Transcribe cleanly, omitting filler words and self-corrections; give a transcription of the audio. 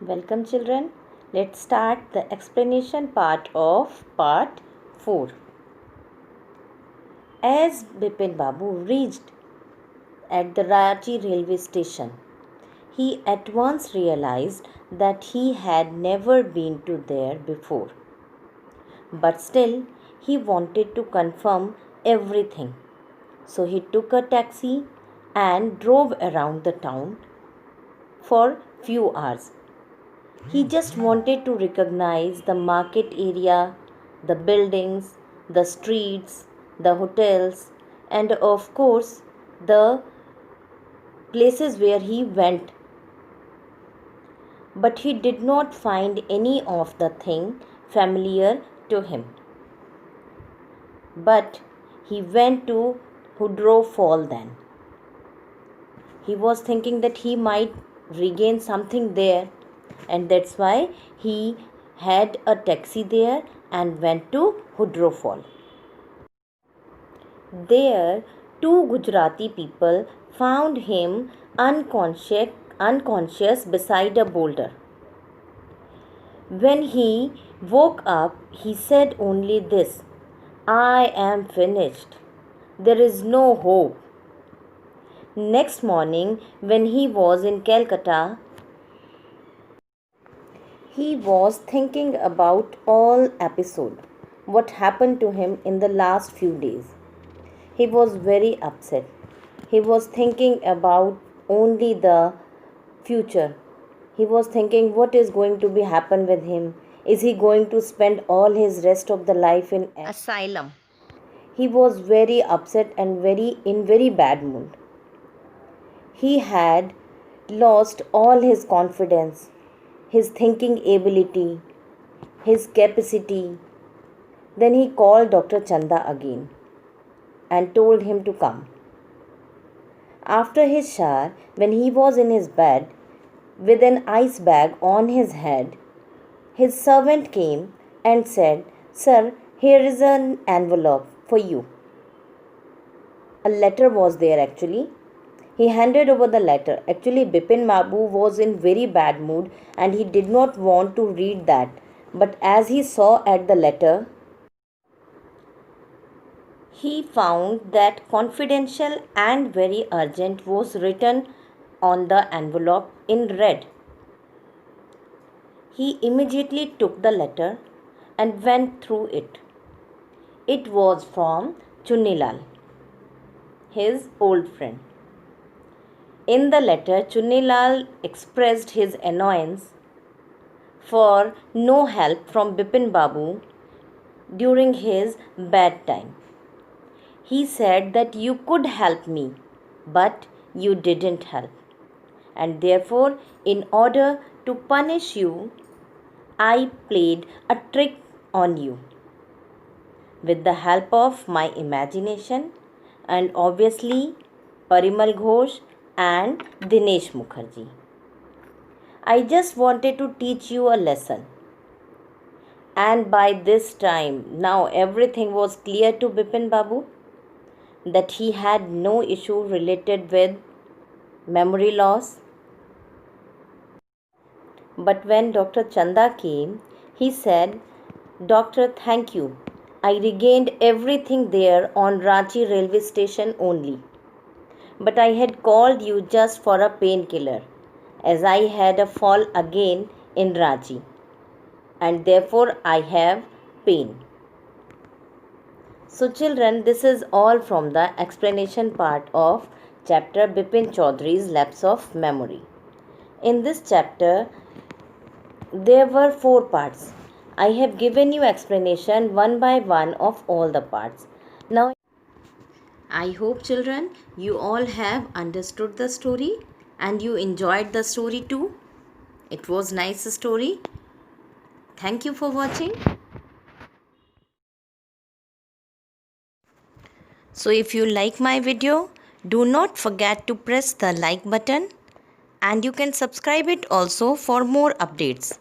Welcome children. Let's start the explanation part of part 4. As Bipin Babu reached at the Ranchi railway station, he at once realized that he had never been to there before. But still, he wanted to confirm everything. So he took a taxi and drove around the town for few hours. He just wanted to recognize the market area, the buildings, the streets, the hotels, and of course, the places where he went. But he did not find any of the thing familiar to him. But he went to Hudro Fall then. He was thinking that he might regain something there, and that's why he had a taxi there and went to Hudro Fall. There, two Gujarati people found him unconscious beside a boulder. When he woke up, he said only this, "I am finished. There is no hope." Next morning, when he was in Calcutta, he was thinking about all episode, what happened to him in the last few days. He was very upset. He was thinking about only the future. He was thinking what is going to be happen with him. Is he going to spend all his rest of the life in asylum? He was very upset and in very bad mood. He had lost all his confidence, his thinking ability, his capacity. Then he called Dr. Chanda again and told him to come. After his shower, when he was in his bed with an ice bag on his head, his servant came and said, "Sir, here is an envelope for you." A letter was there actually. He handed over the letter. Actually, Bipin Babu was in very bad mood and he did not want to read that. But as he saw at the letter, he found that confidential and very urgent was written on the envelope in red. He immediately took the letter and went through it. It was from Chunnilal, his old friend. In the letter, Chunnilal expressed his annoyance for no help from Bipin Babu during his bad time. He said that you could help me, but you didn't help. And therefore, in order to punish you, I played a trick on you with the help of my imagination and obviously Parimal Ghosh and Dinesh Mukherjee. I just wanted to teach you a lesson. And by this time, now everything was clear to Bipin Babu that he had no issue related with memory loss. But when Dr. Chanda came, he said, "Doctor, thank you. I regained everything there on Ranchi railway station only. But I had called you just for a painkiller, as I had a fall again in Ranchi, and therefore I have pain." So children, this is all from the explanation part of chapter Bipin Chaudhary's Lapse of Memory. In this chapter, there were 4 parts. I have given you explanation one by one of all the parts. Now, I hope children, you all have understood the story and you enjoyed the story too. It was nice story. Thank you for watching. So if you like my video, do not forget to press the like button and you can subscribe it also for more updates.